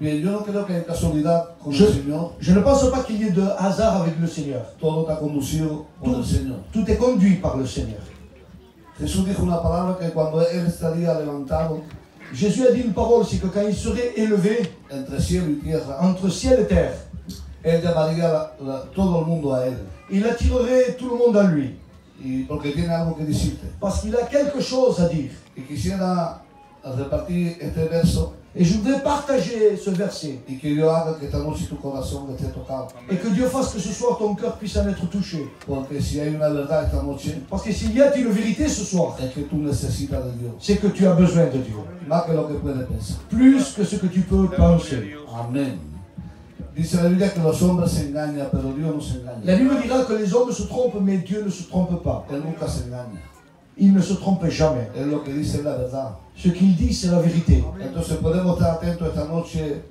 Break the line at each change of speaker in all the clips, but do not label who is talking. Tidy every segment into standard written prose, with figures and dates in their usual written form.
Bien, yo no creo que haya casualidad con el Señor.
Je ne pense pas qu'il y ait de hasard avec le Seigneur.
Todo está conducido por el Señor.
Tout est conduit par le Seigneur.
Jesús dijo una palabra que cuando Él estaría levantado
Jésus a dit une parole, c'est que quand il serait élevé
entre cielo y tierra,
entre ciel et terre,
Él llamaría todo el mundo a Él.
il attirerait tout le monde à lui.
Y porque tiene algo que decirte.
Parce qu'il a quelque chose à dire.
Y quisiera repartir este verso.
Et je voudrais partager ce verset.
Y que Dios haga que esta noche tu corazón esté tocado.
Et que Dieu fasse que ce soir ton cœur puisse en être touché.
Porque si hay una verdad esta noche,
Parce que s'il y a une vérité ce soir,
es que tú necesitas de Dios.
c'est que tu as besoin de Dieu.
Más que lo que puedes pensar.
Plus que ce que tu peux penser.
Amén. Dice la Biblia que los hombres se engañan, pero Dios no se engaña.
La Bible dira que les hommes se trompent, mais Dieu ne se trompe pas.
Él nunca se engaña.
Il ne se trompe jamais.
Él lo que dice es la verdad.
Ce qu'il dit, c'est la vérité.
Entonces podemos estar atentos esta noche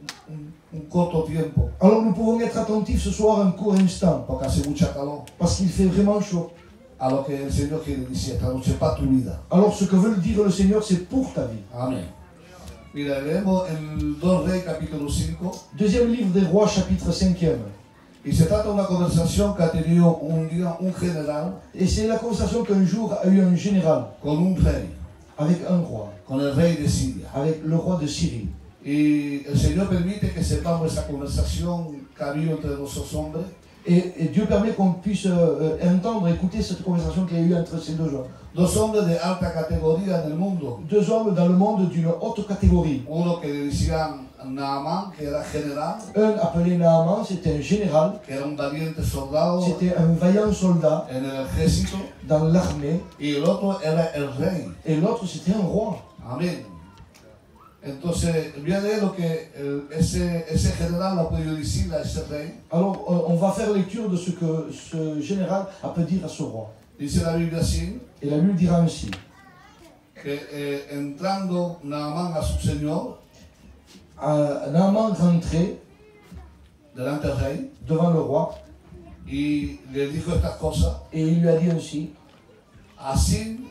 un corto tiempo,
Alors nous pouvons être attentifs ce soir un court instant,
porque hace mucha calor,
parce qu'il fait vraiment chaud.
a lo que el Señor quiere decir esta noche para tu vida.
Alors ce que veut dire le Seigneur, c'est pour ta vie.
Amén. Mira, leemos en 2 Reyes capítulo 5.
Deuxième livre des Rois, chapitre 5e.
Y se trata de una conversación que ha tenido un día un general
Et c'est la conversation qu'un jour a eu un général
con un rey,
avec un roi,
con el rey de Siria.
avec le roi de Syrie.
Y el Señor permite que sepamos esa conversación que ha habido entre los dos hombres.
Et Dieu permet qu'on puisse entendre, écouter cette conversation qu'il y a eu entre ces deux hommes.
Dos hombres de alta categoría en el mundo.
Deux hommes dans le monde d'une haute catégorie.
Uno que le decían Naamán, que era general,
Un appelé Naaman, c'était un général,
que era un valiente soldado
c'était un vaillant soldat
en el ejército,
dans l'armée,
y el otro era el rey.
et l'autre c'était un roi.
Amén. Entonces, voy a leer lo que ese general ha podido decirle a ese rey.
Alors on va faire lecture de ce que ce général a pu dire à ce roi.
Dice la Biblia así,
Et la Bible dira ainsi,
que entrando Naamán a su señor,
Naaman rentrait
delante del rey,
devant le roi,
y le dijo estas cosas.
et il lui a dit ainsi,
Así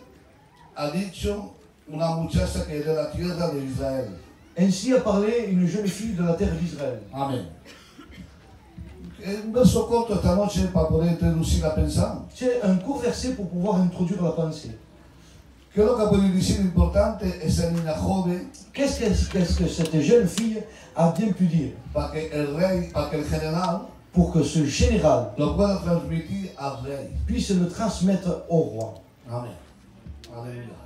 ha dicho una muchacha que es de la tierra de Israel.
ainsi a parlé une jeune fille de la terre d'Israël.
Amén. Un verso corto esta noche para poder introducir a pensar.
C'est un court verset pour pouvoir introduire la pensée.
¿Qué es lo que ha podido decir importante esa niña joven
Qu'est-ce que cette jeune fille a bien pu dire
para que el rey, para que el general
pour que ce général
lo pueda transmitir al rey?
puisse le transmettre au roi?
Amén. Aleluya.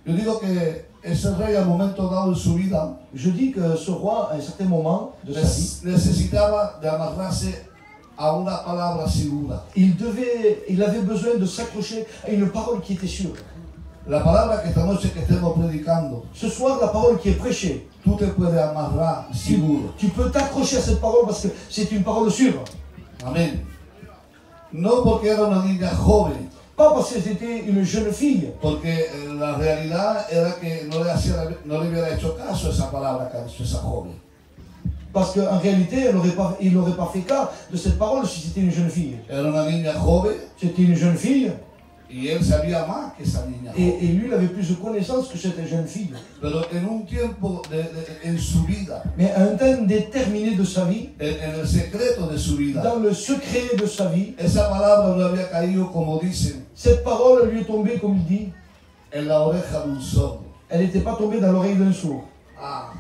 Yo digo que ese rey al momento dado en su vida
Je dis que ce roi, à un certain moment de sa vie,
necesitaba de amarrarse a una palabra segura.
il avait besoin de s'accrocher à une parole qui était sûre.
La palabra que esta noche que estemos predicando,
Ce soir, la parole qui est prêchée,
tú te puedes amarrar seguro.
tu peux t'accrocher à cette parole parce que c'est une parole sûre.
Amén. No porque era una niña joven,
Pas parce que c'était une jeune fille,
porque la realidad era que no le hubiera hecho caso a esa palabra que ha dicho esa joven.
parce qu'en réalité, il n'aurait pas fait cas de cette parole si c'était une jeune fille.
Era una niña joven
C'était une jeune fille,
y él sabía más que esa niña joven.
et lui, il avait plus de connaissances que cette jeune fille.
Pero en un tiempo en su vida,
Mais à un temps déterminé de sa vie,
en el secreto de su vida,
dans le secret de sa vie,
esa palabra no había caído, como dicen,
cette parole lui est tombée, comme il dit,
en la oreja de un sordo.
elle n'était pas tombée dans l'oreille d'un sourd.
Ah,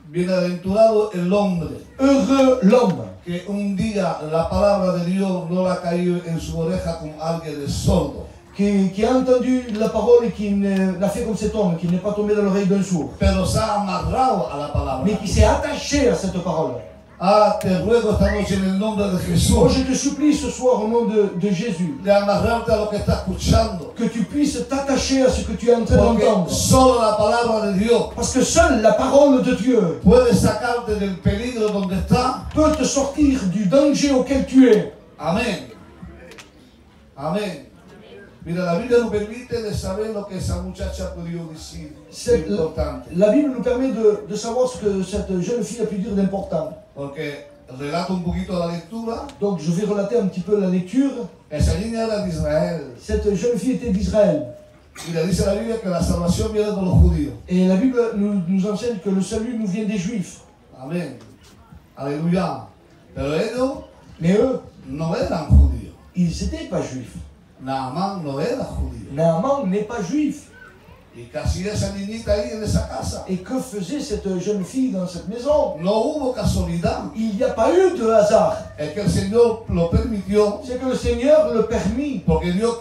bienaventurado el hombre
Heureux l'homme
que un día la palabra de Dios no la ha caído en su oreja como alguien de sordo,
qui a entendu la parole et qui l'a fait comme cet homme, qui n'est pas tombé dans l'oreille d'un sourd,
pero se ha amarrado a la palabra.
mais qui s'est attaché à cette parole.
Ah, te ruego esta noche en el nombre de
Oh,
Jesús
je te supplie ce soir au nom de Jésus,
de amarrarte a lo que estás escuchando,
que tu puisses t'attacher à ce que tu es en train
porque
d'entendre.
solo la palabra de Dios
Parce que seule la parole de Dieu
puede sacarte del peligro donde estás.
peut te sortir du danger auquel tu es.
Amén. Amén. Mira, la Biblia nos permite de saber lo que esa muchacha ha podido decir.
C'est-
Importante.
La Bible nous permet de savoir ce que cette jeune fille a pu dire d'important.
Porque relato un poquito la lectura.
Donc je vais relater un petit peu la lecture.
Esa niña era de Israel.
Cette jeune fille était d'Israël.
Y le dice la Biblia que la salvación viene de los judíos.
Et la Bible nous enseigne que le salut nous vient des Juifs.
Amén. Aleluya. Pero ellos
Mais eux,
no eran judíos.
ils n'étaient pas juifs.
Naaman no era judío.
Naaman n'est pas juif.
¿Y qué hacía esa niñita ahí en esa casa?
Et que faisait cette jeune fille dans cette maison?
No hubo casualidad.
Il n'y a pas eu de hasard.
Es que el Señor lo permitió
C'est que le Seigneur le permit.
porque Dios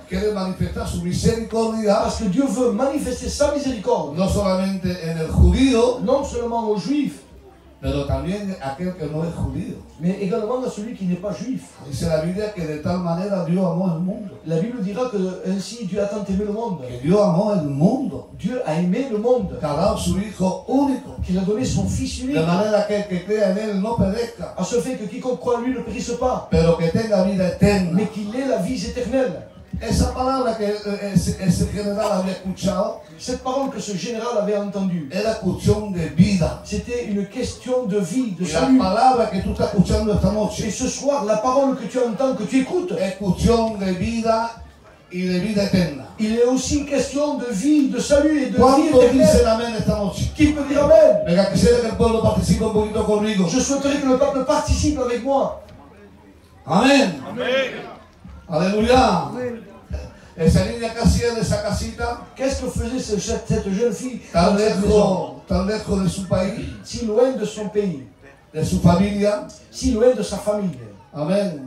quiere manifestar su misericordia
Parce que Dieu veut manifester sa miséricorde.
no solamente en el judío,
Non seulement aux Juifs,
pero también aquel que no es judío.
mais également à celui qui n'est pas juif.
Dice la Biblia que de tal manera Dios amó el mundo.
La Bible dira que ainsi Dieu a tant aimé le monde.
Que Dios amó el mundo.
Dieu a aimé le monde.
Que ha dado su Hijo único.
Qu'il a donné son Fils unique.
De manera que el que crea en Él no perezca,
À ce fait que quiconque croit en lui ne périsse pas,
pero que tenga vida eterna.
mais qu'il ait la vie éternelle.
Esa palabra que ese general había escuchado
Cette parole que ce général avait entendue,
era cuestión de vida.
c'était une question de vie, de
Y la
salut.
palabra que tú estás escuchando esta
Et
noche
ce soir, la parole que tu entends, que tu écoutes,
es cuestión de vida y de vida eterna.
il est aussi question de vie, de salut et de vie
¿Cuántos dicen
éternelle.
amén esta noche?
Qui peut dire Amen?
Venga, quisiera que el pueblo participe un poquito conmigo.
Je souhaiterais que le peuple participe avec moi.
Amén. Aleluya. Esa niña que hacía de esa casita,
Qu'est-ce que faisait cette jeune fille
tan
dans cette maison?
lejos de su país,
Si loin de son pays,
de su familia.
si loin de sa famille.
Amén.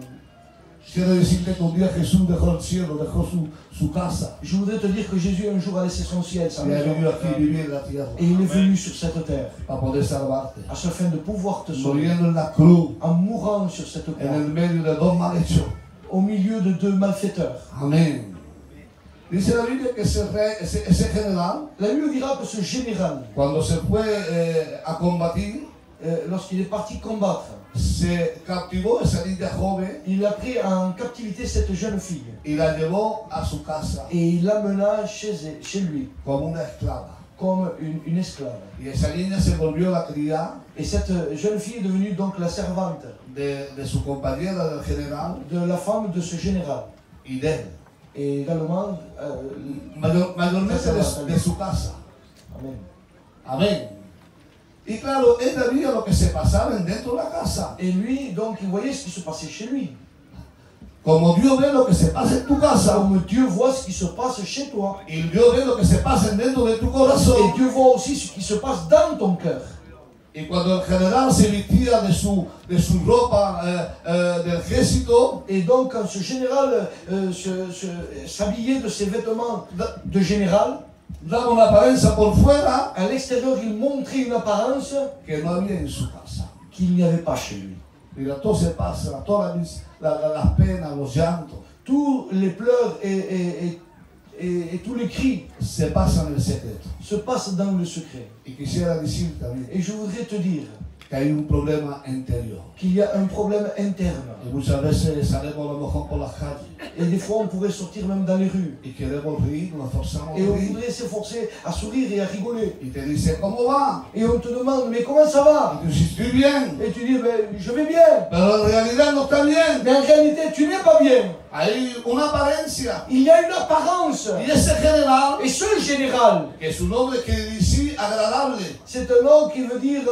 Quiero decirte que un día Jesús dejó el cielo, dejó su casa
Je voudrais te dire que Jésus un jour a laissé son ciel, sa
y ha
maison,
venido aquí a vivir en la tierra
et il est venu sur cette terre,
para poder salvarte.
afin de pouvoir te sauver,
Muriendo en la cruz,
en mourant sur cette
en
croix,
el medio de dos malhechos.
au milieu de deux malfaiteurs.
Amén. Dice la Biblia que ese general,
La Bible dira que ce général,
cuando se fue a combatir,
lorsqu'il est parti combattre,
se captivó esa niña joven
il a pris en captivité cette jeune fille
y la llevó a su casa
et il l'amena chez lui
como una esclava.
comme une esclave.
Y esa niña se volvió la criada
Et cette jeune fille est devenue donc la servante
de su compañera del general
de la femme de ce général
y de él.
et également
Mayormente de su casa.
Amen.
Amén. Y claro, él veía lo que se pasaba dentro de la casa.
Et lui donc il voyait ce qui se passait chez lui.
Como Dios ve lo que se pasa en tu casa,
Comme Dieu voit ce qui se passe chez toi.
y Dios ve lo que se pasa dentro de tu
Et
corazón.
Dieu voit aussi ce qui se passe dans ton cœur.
Y cuando el general se vestía de su ropa del ejército,
Et donc quand ce général s'habillait de ses vêtements de général,
daba una apariencia por fuera
à l'extérieur il montrait une apparence
que no había en su casa.
qu'il n'y avait pas chez lui.
Mira, todo se pasa, todas las penas, los llantos,
Tous les pleurs et tous les cris
se pasan en el secreto.
se passent dans le secret.
Y quisiera decirte también
Et je voudrais te dire
que hay un problema interior.
qu'il y a un problème interne.
Y muchas veces salimos a lo mejor por las calles
Et des fois, on pourrait sortir même dans les rues.
y queremos reír, nos forzamos
Et
a
on
reír.
voudrait s'efforcer à sourire et à rigoler.
Y te dice, ¿cómo va?
Et on te demande, mais comment ça va?
Y tú dices, estoy bien.
Et tu dis, ben, je vais bien.
Pero en realidad no está bien.
Mais en réalité, tu n'es pas bien.
Hay una apariencia.
Il y a une apparence.
Y ese general,
Et ce général,
que su nombre quiere decir agradable,
c'est un nom qui veut dire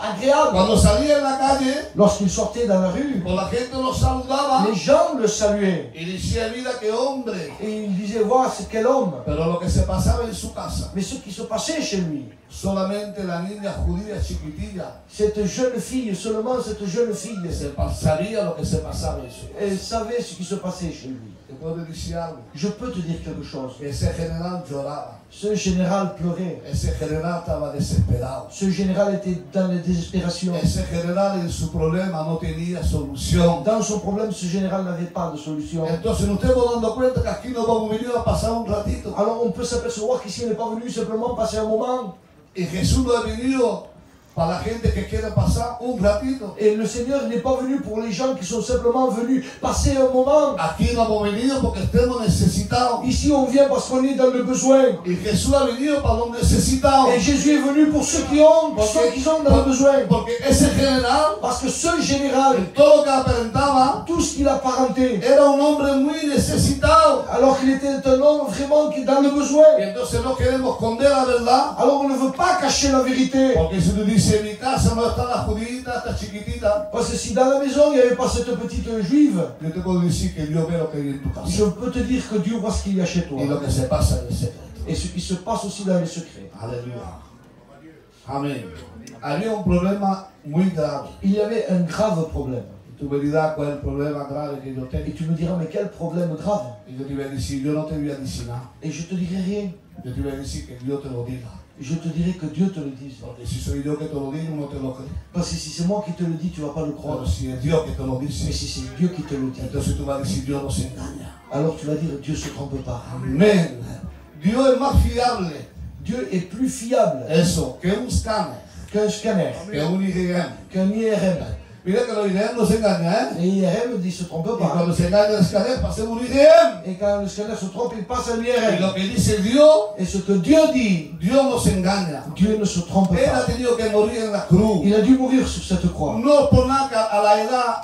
agréable.
cuando salía en la calle,
Lorsqu'il sortait dans la rue,
pues la gente lo saludaba
les gens le saluaient.
y decía, mira qué hombre.
Et il disait, voir c'est quel homme.
Pero lo que se pasaba en su casa,
Mais ce qui se passait chez lui,
solamente la niña judía chiquitilla
cette jeune fille, seulement cette jeune fille,
sabía lo que se pasaba en su casa.
elle savait ce qui se passait chez lui.
Te puedo decir algo.
Je peux te dire quelque chose.
Ese general lloraba.
Ce général pleurait.
Ese general estaba desesperado.
Ce général était dans la désespération.
Ese general en su problema no tenía solución.
Dans son problème, ce général n'avait pas de solution.
Entonces nos estamos dando cuenta que aquí nos vamos a venir a pasar un ratito.
Alors on peut s'apercevoir qu'ici on n'est pas venu simplement passer un moment.
Y Jesús no ha venido para la gente que quiere pasar un ratito.
Et le Seigneur n'est pas venu pour les gens qui sont simplement venus passer un moment.
Aquí no hemos venido porque estemos necesitados.
Ici, on vient parce qu'on est dans le besoin.
Y Jesús ha venido para los necesitados.
Et Jésus est venu pour ceux qui ont, ceux qui sont dans le besoin.
Porque ese general,
Parce que ce général,
en todo lo que aparentaba,
tout ce qu'il apparentait,
era un hombre muy necesitado.
alors qu'il était un homme vraiment qui est dans le besoin.
Y entonces no queremos esconder la verdad.
Alors on ne veut pas cacher la vérité.
Porque si tú dices, en mi casa no está la judita, está chiquitita,
Parce que si dans la maison, il n'y avait pas cette petite juive,
yo te puedo decir que Dios ve lo que hay en tu casa.
je peux te dire que Dieu voit ce qu'il y a chez toi.
Y lo que se pasa en el secreto.
Et ce qui se passe aussi dans les secrets.
Aleluya. Amén. Había un problema muy grave.
Il y avait un grave problème.
Y tú me dirás cuál es el problema grave que yo
Et
tengo.
tu me diras, mais quel problème grave?
Y yo te voy a decir, yo no te voy a decir nada.
Et je te dirai rien.
Yo te voy a decir que Dios te lo diga.
Je te dirai que Dieu te le dise.
Porque si soy yo que te lo digo, no te lo crees.
Parce que si c'est moi qui te le dis, tu ne vas pas le croire.
Pero si es Dios que te lo
Mais
dice,
si c'est Dieu qui te le dit,
entonces tú vas a decir, Dios no se engaña.
alors tu vas dire, Dieu ne se trompe pas.
Amén. Dios es más fiable,
Dieu est plus fiable
eso, que un scanner,
qu'un scanner,
que un IRM.
qu'un IRM.
Mira que los IRM no se engañan, ¿eh?
Et IRM ne se trompe
Y
pas.
cuando se engaña el scanner, pasemos un IRM.
Et quand le scanner se trompe, il passe à
Y
l'IRM.
lo que dice Dios,
Et ce que Dieu dit,
Dios no se engaña.
Dieu ne se trompe
Él ha
pas.
tenido que morir en la cruz.
Il a dû mourir sur cette croix.
No por nada que a la edad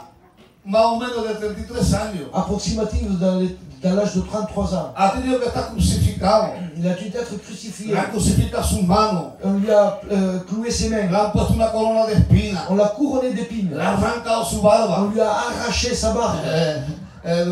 más o menos de 33 años.
Approximative dans l'âge de 33 ans.
Ha tenido que estar crucificado.
Il a dû être crucifié.
Le han crucificado sus manos.
On lui a cloué ses mains.
Le han puesto una corona de espinas.
On l'a couronné d'épines.
Le han arrancado su
On
barba.
lui a arraché sa barbe.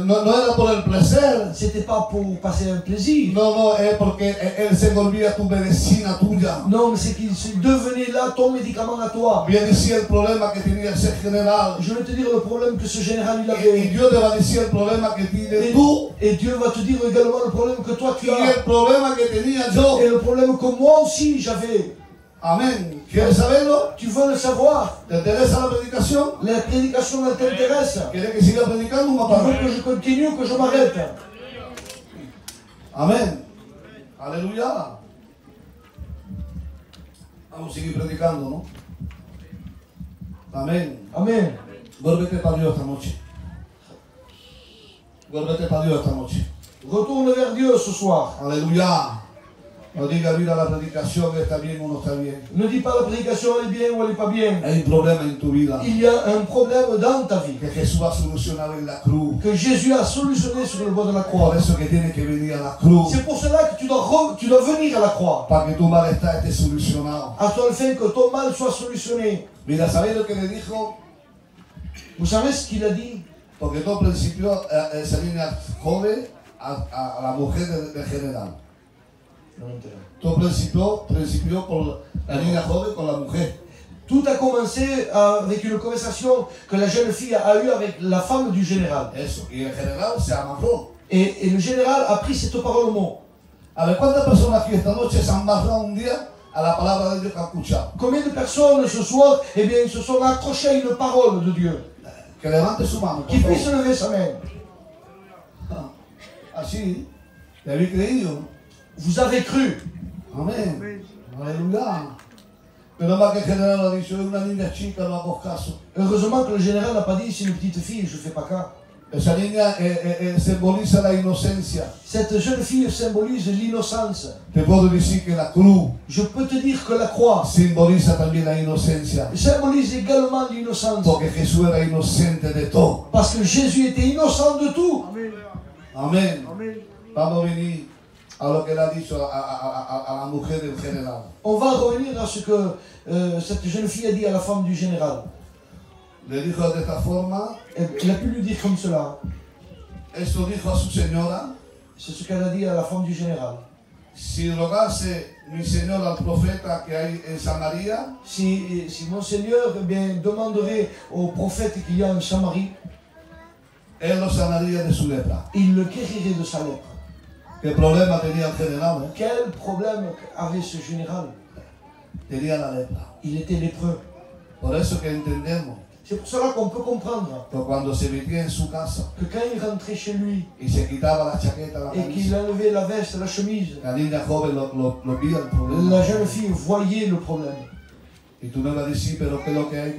No era por el placer.
C'était pas pour passer un plaisir.
No, es porque él se volvía tu medicina tuya.
Non, mais c'est qu'il devenait là ton médicament à toi.
Bien decía el problema que tenía ese general.
Je vais te dire le problème que ce général il
Y
avait.
Dios te va a decir el problema que tienes tú.
Et Dieu va te dire également le problème que toi tu
Y
as.
el problema que tenía yo.
Et le problème que moi aussi j'avais.
Amén. ¿Quieres saberlo?
Tu veux le savoir?
¿Te interesa la predicación?
La prédication elle t'intéresse?
¿Quieres que siga predicando un
Tu
papá?
veux que je continue ou que je m'arrête?
Amén. Aleluya. Vamos a seguir predicando, ¿no? Amén.
Amen.
Vuélvete para Dios esta noche. Vuélvete para Dios esta noche.
Retourne vers Dieu ce soir.
Aleluya. No diga, mira, la predicación está bien o no está bien.
Ne dis pas la prédication elle est bien ou elle est pas bien.
Hay un problema en tu vida
Il y a un problème dans ta vie
que Jesús va a solucionar en la cruz.
que Jésus a solutionné sur le bois de la croix.
Por eso que tienes que venir a la cruz.
C'est pour cela que tu dois venir à la croix.
Para que tu malestar esté solucionado.
Afin que ton mal soit solutionné.
Mira, ¿sabéis lo que le dijo?
Vous savez ce qu'il a dit?
Porque todo principio esa niña joven a la mujer del general. Todo principió por la niña joven con la mujer.
Tout a commencé avec une conversation que la jeune fille a eue avec la femme du général.
Eso. Y el general se amarró.
Et le général a pris cette parole au mot.
A ver, ¿cuántas personas aquí esta noche se han amarrado un día a la palabra de Dios que han escuchado?
Combien de personnes ce soir, eh bien, ils se sont accrochés à une parole de Dieu?
Que levante su mano, por
Qui puisse
favor.
lever sa main.
Así, le habéis creído.
Vous avez cru.
Amén. Aleluya. Pero más que el general ha dicho, es una niña chica, no hago caso.
Heureusement que le général n'a pas dit c'est une petite fille, je ne fais pas cas.
Esa niña simboliza la inocencia.
Cette jeune fille symbolise l'innocence.
Te puedo decir que la cruz
Je peux te dire que la croix
simboliza también la inocencia.
symbolise également l'innocence.
Porque Jesús era inocente de todo.
Parce que Jésus était innocent de tout.
Amén. Vamos a venir a lo que le ha dicho a la mujer del general.
On va revenir à ce que cette jeune fille a dit à la femme du général.
Le dijo de esta forma,
Elle a pu lui dire comme cela.
esto dijo a su señora,
C'est ce qu'elle a dit à la femme du général.
si rogase mi señor al profeta que hay en Samaria,
Si mon Seigneur eh bien, demanderait au prophète qu'il y a en Samarie,
él lo sanaría de su lepra.
il le guérirait de sa lèpre.
¿Qué problema tenía el general?
Quel problème avait ce général?
Tenía la lepra.
Il était lépreux.
Por eso que entendemos
C'est pour cela qu'on peut comprendre
que cuando se metía en su casa
que quand il rentrait chez lui
y se quitaba la chaqueta, la
et qu'il
camisa,
enlevait la veste, la chemise,
la niña joven lo vía el problema.
la jeune fille voyait le problème.
Y tú me vas a decir, pero ¿qué es lo que hay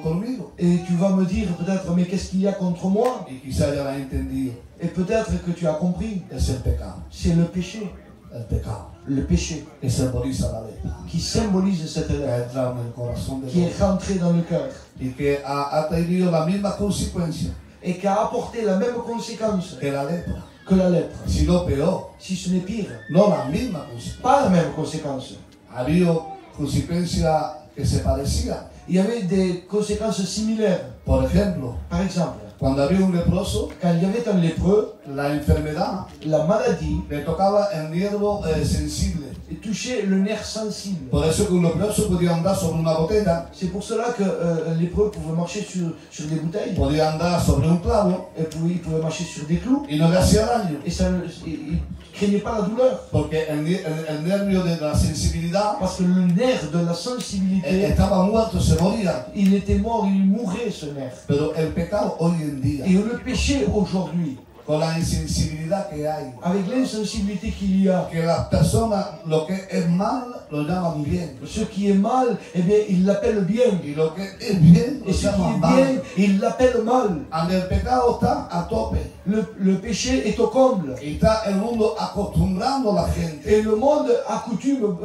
conmigo?
Et tu vas me dire peut-être, mais qu'est-ce qu'il y a contre moi?
Y quizás ya lo has entendido.
Et peut-être que tu as compris.
Es el pecado.
C'est le péché.
El pecado.
Le péché
Que simboliza la lepra.
qui symbolise cette
Que ha
lèpre,
entrado en el corazón de
qui est rentrée dans le cœur
y que ha tenido la misma consecuencia
et qui a apporté la même conséquence
que la lepra.
que la lèpre.
Sino peor.
Si ce n'est pire,
No la misma consecuencia.
pas la même conséquence.
Había consecuencias que se parecían.
Il y avait des conséquences similaires.
Por ejemplo,
Par exemple,
cuando había un leproso,
quand il y avait un lépreux,
la enfermedad
la maladie
le tocaba el nervio sensible.
touchait le nerf sensible.
Por eso que un leproso podía andar sobre una botella,
C'est pour cela que un lépreux pouvait marcher sur des bouteilles,
podía andar sobre un clavo
et il pouvait marcher sur des clous,
y no le hacía daño.
et ça, il craignait pas la douleur.
Porque el nervio de la sensibilidad
Parce que le nerf de la sensibilité,
estaba muerto, se moría.
il était mort, il mourait ce nerf.
Pero el pecado hoy en día,
Et le péché aujourd'hui,
con la insensibilidad que hay,
avec l'insensibilité qu'il y a,
que las personas lo que es mal lo llaman bien.
ce qui est mal, eh bien, il l'appelle bien.
Y lo que es bien lo
Et ce qui
llaman
est
mal.
bien, il l'appelle mal.
Ande el pecado está a tope.
Le péché est au comble.
Y está el mundo acostumbrando a la gente
Et le monde accoutume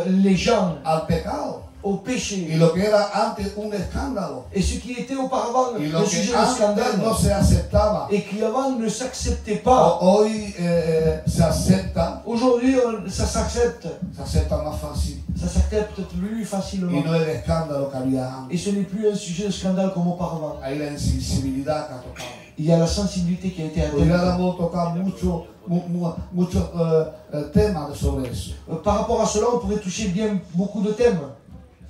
les gens
al pecado.
au
Y
péché.
lo que era antes un escándalo.
Et ce qui était auparavant
Y
le
lo que
sujet de
antes
scandale,
no se aceptaba.
et qui avant ne s'acceptait pas,
Hoy se acepta.
aujourd'hui ça s'accepte.
Se acepta más fácil.
Ça s'accepte plus
Y
facilement.
no el escándalo que había antes.
Et ce n'est plus un sujet de scandale comme auparavant.
Hay la insensibilidad que ha tocado.
Il y a la sensibilité qui a été atteinte.
Podríamos tocar muchos temas sobre eso.
Par rapport à cela, on pourrait toucher bien beaucoup de thèmes.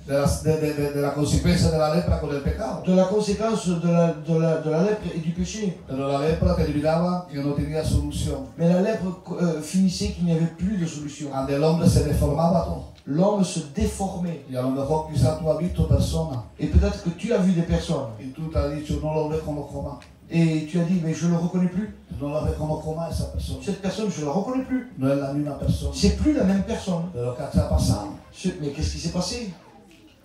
De la consecuencia de la lepra con el pecado.
De la conséquence de la lèpre et du péché.
Pero la lepra terminaba que no tenía solución.
Mais la lèpre finissait qu'il n'y avait plus de solution.
Donde el hombre se deformaba todo.
L'homme se déformait.
Y a lo mejor quizás tú has visto personas
Et peut-être que tu as vu des personnes.
y tú te has dicho, no lo reconozco más.
Et tu as dit, mais je ne le reconnais plus.
No lo reconozco más esa persona.
Cette personne, je ne la reconnais plus.
No es la misma persona.
C'est plus la même personne.
Pero ¿qué ha pasado?
Mais qu'est-ce qui s'est passé?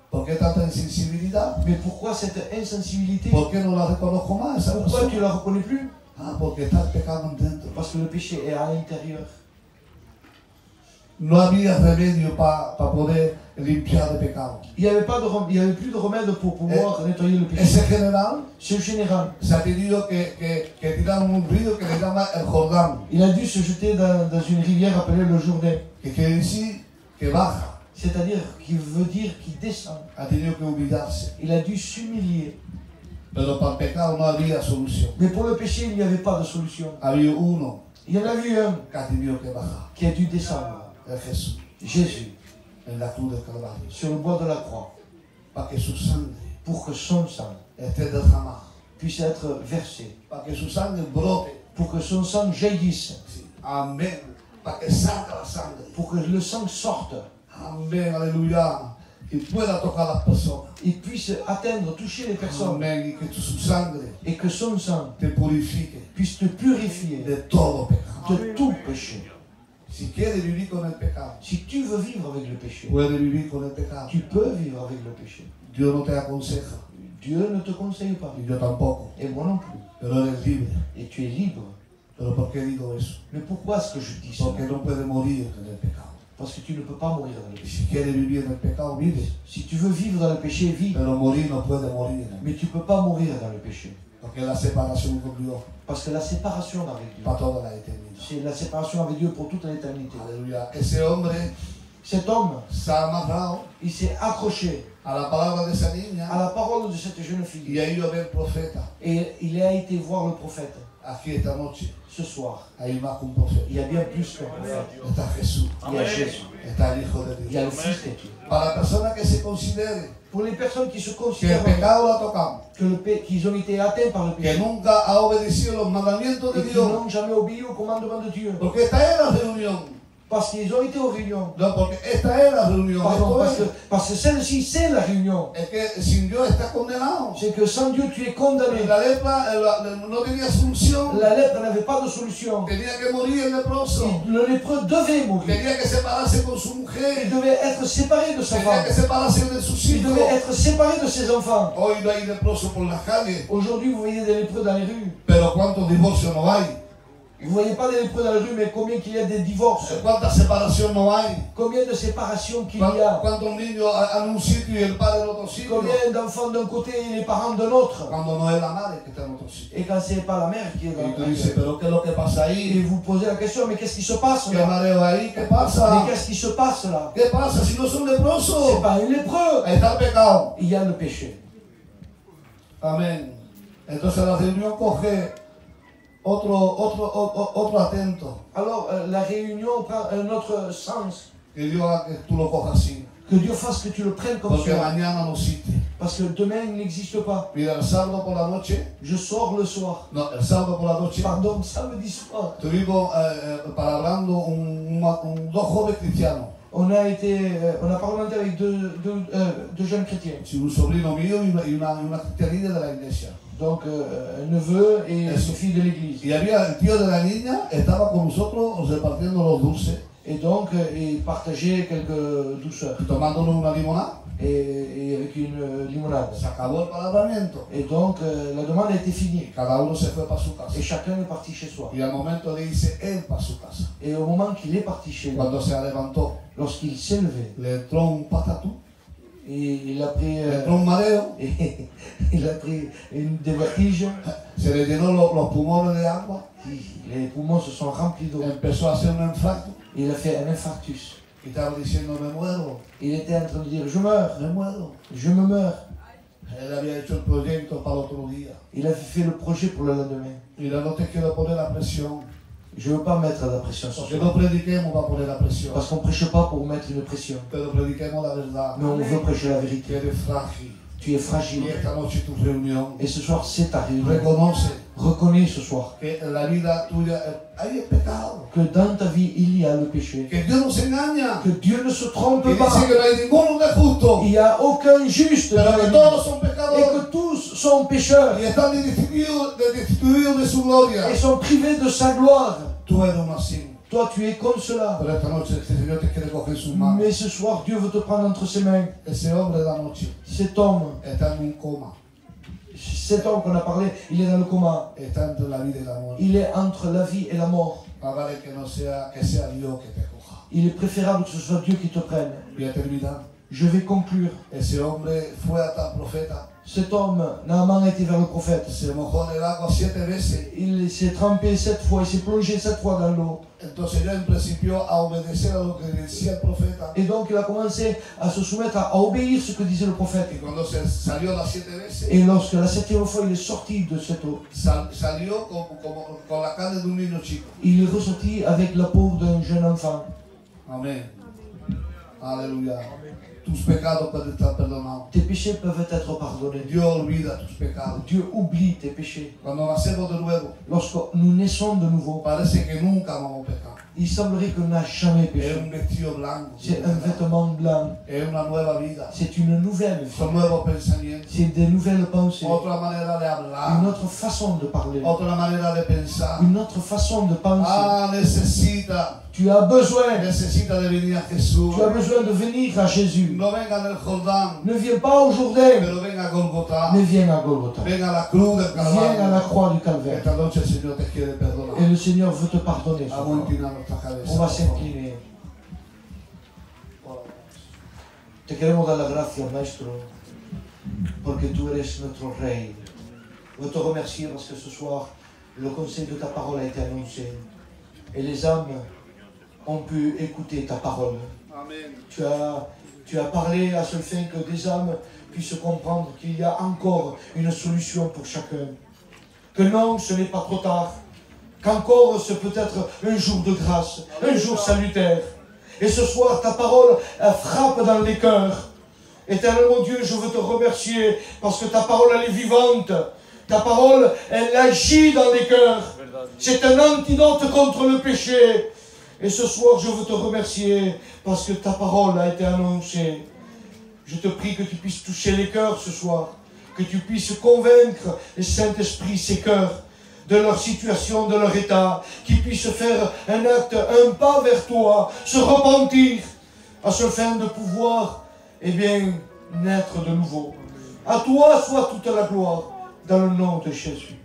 ¿Por qué tanta insensibilidad?
Mais pourquoi cette insensibilité?
¿Por qué no la reconozco más esa
Pourquoi
persona?
tu ne la reconnais plus?
Ah, porque está el pecado dentro.
Parce que le péché est à l'intérieur.
No había remedio para poder limpiar de pecado.
Il n'y avait plus de remède pour pouvoir nettoyer le péché.
Ese general
Ce général,
se ha tenido que tirar un río que le llama el Jordán,
il a dû se jeter dans une rivière appelée le Jourdain.
que quiere decir que baja.
C'est-à-dire, qui veut dire qu'il descend.
Ha tenido que humillarse.
Il a dû s'humilier.
Pero para el pecado no había solución.
Mais pour le péché, il n'y avait pas de solution.
Había uno
Il y en a vu un
que ha tenido que bajar.
qui a dû descendre.
Es Jesús,
Jésus,
en la cruz del Calvario.
sur le bois de la croix,
Para que su sangre
pour que son sang
esté derramada.
puisse être versé,
Para que su sangre brote.
pour que son sang jaillisse,
Sí. Amén. Para que salga la sangre.
pour que le sang sorte
Amén, aleluya. Y pueda tocar a las personas.
et puisse atteindre, toucher les personnes,
Amén. Y que su sangre
et que son sang
te purifique
puisse te purifier
de todo pecado.
de tout péché.
Si quieres vivir con el pecado,
Si tu veux vivre avec le péché,
puedes vivir con el pecado.
tu peux vivre avec le péché.
Dios no te aconseja,
Dieu ne te conseille pas,
y yo tampoco,
et moi non plus.
pero eres libre.
Et tu es libre.
Pero ¿por qué digo eso?
Mais pourquoi est-ce que je dis ça?
Porque no puedes morir en el pecado.
Parce que tu ne peux pas mourir dans le
Y
péché.
si quieres vivir en el pecado, vive.
Si tu veux vivre dans le péché, vis.
Pero morir no puede morir en él.
Mais tu ne peux pas mourir dans le péché.
Porque es la separación con Dios
Parce que la séparation avec Dieu,
para toda la eternidad.
c'est la séparation avec Dieu pour toute l'éternité.
Aleluya. Ese hombre
Cet homme,
se ha amarrado
il s'est accroché
a la palabra de esa
à
niña
la parole de cette jeune
y
fille.
ha ido a ver el profeta.
Et il a été voir le prophète
Aquí esta noche
ce soir.
hay más que un profeta.
Il y a bien plus qu'un prophète.
Está Jesús,
Il y a Jésus.
está el Hijo de
Il y a
Dios.
le Fils de Dieu.
Para la persona que se considere
Pour les personnes qui se
que el
considèrent
pecado la tocamos,
qu'ils ont été atteints par le
que
péché
nunca ha obedecido los mandamientos de
et qui
Dios,
n'ont jamais obéi au commandement de Dieu.
porque está en la reunión,
Parce qu'ils ont été aux réunions.
No, porque esta es la reunión.
Pardon,
Esto
parce que celle-ci, c'est la réunion.
es que sin Dios está condenado.
C'est que sans Dieu, tu es condamné.
La lepra no tenía solución.
La lèpre n'avait pas de solution.
Tenía que morir el leproso.
Le lépreux devait mourir.
Tenía que separarse con su
Il
mujer.
devait être séparé de sa
Tenía
femme.
que separarse de sus
Il
hijos.
devait être séparé de ses enfants.
Hoy no hay leprosos por las calles.
Aujourd'hui, vous voyez des lépreux dans les rues.
Pero ¿cuántos divorcios no hay?
Vous ne voyez pas des lépreux dans les rues, mais combien qu'il y a des divorces.
¿Cuántas separaciones no hay?
Combien de séparations qu'il y a.
¿Cuántos niños en un sitio y el padre en otro sitio?
Combien d'enfants d'un côté et les parents d'un autre.
Cuando no es la madre que está en otro sitio.
Et quand c'est pas la mère qui est dans
Y
la
tú dices, pero ¿qué es lo que pasa
Et
ahí?
vous posez la question, mais qu'est-ce qui se passe
¿Qué
là?
mareo ahí? ¿Qué
Mais
pasa?
qu'est-ce qui se passe là?
¿Qué pasa si no son leprosos?
C'est pas un lépreux.
Ahí está el pecado.
Il y a le péché.
Amén. Entonces la reunión coge otro atento.
Alors la réunion prend un autre sens.
Que Dios haga que tú lo cojas así.
Que Dieu fasse que tu le prennes comme
Porque
ça.
mañana no existe.
Parce que demain il n'existe pas.
Mira, el sábado por la noche.
Je sors le soir.
No, el sábado por la noche.
Pardon, samedi soir.
Estuvimos hablando dos jóvenes cristianos.
On a parlé avec deux jeunes chrétiens.
Sí, un sobrino mío y una cristianilla de la iglesia.
Donc un neveu et une fille de l'église.
Y había el tío de la niña, estaba con nosotros repartiendo los dulces.
Et donc ils partageaient quelques douceurs.
Tomándonos una limonada.
Et avec une limonade.
Se acabó el palabramiento.
Et donc la demande a été finie.
Cada uno se fue para su casa.
Et chacun est parti chez soi.
Y al momento le dice él para su casa.
Et au moment qu'il est parti chez lui,
Cuando se levantó,
lorsqu'il s'est levé,
le entró un patatú,
et il a pris,
le entró un mareo,
il a pris des vertiges,
se le llenó los pulmones de agua,
les poumons se sont remplis d'eau.
empezó a hacer un infarto
Il a fait un infarctus.
y estaba diciendo me muero,
Il était en train de dire je meurs,
me muero.
je me meurs.
Él había hecho el proyecto para otro día.
Il avait fait le projet pour le lendemain.
Mira, no te quiero poner la presión.
Je ne veux pas mettre la pression sur
Porque
soi.
no prediquemos para poner la presión,
Parce qu'on ne prêche pas pour mettre une pression.
pero prediquemos la verdad.
Mais on veut prêcher la
Que
vérité.
eres frágil.
Tu es
Y
fragile.
esta noche tu reunión
Et ce soir, c'est ta réunion.
reconoce
Reconnais ce soir
que en la vida tuya hay el pecado.
que dans ta vie, il y a le péché.
Que Dios no se engaña.
Que Dieu ne se trompe
Que
pas.
dice que no hay ninguno que es justo,
Il n'y a aucun juste dans
pero
la
que
vie.
todos son
Et
pecadores
que tous sont pécheurs
y están destituidos de su gloria.
et sont privés de sa gloire.
Tú eres uno así.
Toi, tu es comme cela.
Pero esta noche el Señor te quiere coger sus manos.
Mais ce soir, Dieu veut te prendre entre ses mains.
Ese hombre de la noche
Cet homme
está en un coma.
qu'on a parlé, il est dans le coma.
Está entre la vida y la muerte.
Il est entre la vie et la mort.
Más vale que sea Dios que te coja.
Il est préférable que ce soit Dieu qui te prenne.
Voy a terminar.
Je vais conclure.
Ese hombre fue hasta el profeta.
Cet homme, Naaman, a été vers le prophète.
Se mojó en el agua 7 veces.
Il s'est trempé 7 fois, il s'est plongé 7 fois dans l'eau.
Entonces ya principió a obedecer a lo que decía el profeta.
Et donc il a commencé à se soumettre, à obéir ce que disait le prophète.
Y cuando se salió las 7 veces,
Et lorsque la 7e fois il est sorti de cette eau,
salió con la carne de un niño chico.
il est ressorti avec la peau d'un jeune enfant.
Amén. Aleluya. Tus pecados pueden estar perdonados.
Tes péchés peuvent être pardonnés.
Dios olvida tus pecados.
Dieu oublie tes péchés.
Cuando nacemos de nuevo,
Lorsque nous naissons de nouveau,
parece que nunca vamos a pecar.
il semblerait qu'on n'a jamais
Es
péché.
un vestido blanco.
C'est un vêtement blanc.
Es una nueva vida.
C'est une nouvelle vie.
Son nuevos pensamientos.
C'est des nouvelles pensées.
Otra manera de hablar.
Une autre façon de parler.
Otra manera de pensar.
Une autre façon de penser.
Ah, necesita
Tu as besoin.
de venir a Jesús.
Tu as besoin de venir à Jésus.
No venga en el Jordán,
Ne viens pas au Jourdain,
pero venga a Golgotha.
mais viens à Golgotha.
Venga a la cruz del
Viens à la
Calvario.
croix du Calvaire.
Esta noche el Señor te quiere
Et
perdonar.
le Seigneur veut te pardonner. ce
Vamos a
soir.
inclinar nuestra
On va
cabeza.
s'incliner. Te queremos dar la gracia, Maestro, porque tú eres nuestro Rey. Je veux te remercier parce que ce soir, le conseil de ta parole a été annoncé. Et les âmes ont pu écouter ta parole.
Amén.
Tu as parlé à ce fin que des âmes puissent comprendre qu'il y a encore une solution pour chacun. Que non, ce n'est pas trop tard. Qu'encore ce peut être un jour de grâce, un jour salutaire. Et ce soir, ta parole frappe dans les cœurs. Éternel mon Dieu, je veux te remercier parce que ta parole, elle est vivante. Ta parole, elle agit dans les cœurs. C'est un antidote contre le péché. Et ce soir, je veux te remercier parce que ta parole a été annoncée. Je te prie que tu puisses toucher les cœurs ce soir, que tu puisses convaincre le Saint-Esprit, ces cœurs, de leur situation, de leur état, qu'ils puissent faire un acte, un pas vers toi, se repentir, afin de pouvoir, eh bien, naître de nouveau. À toi soit toute la gloire, dans le nom de Jésus.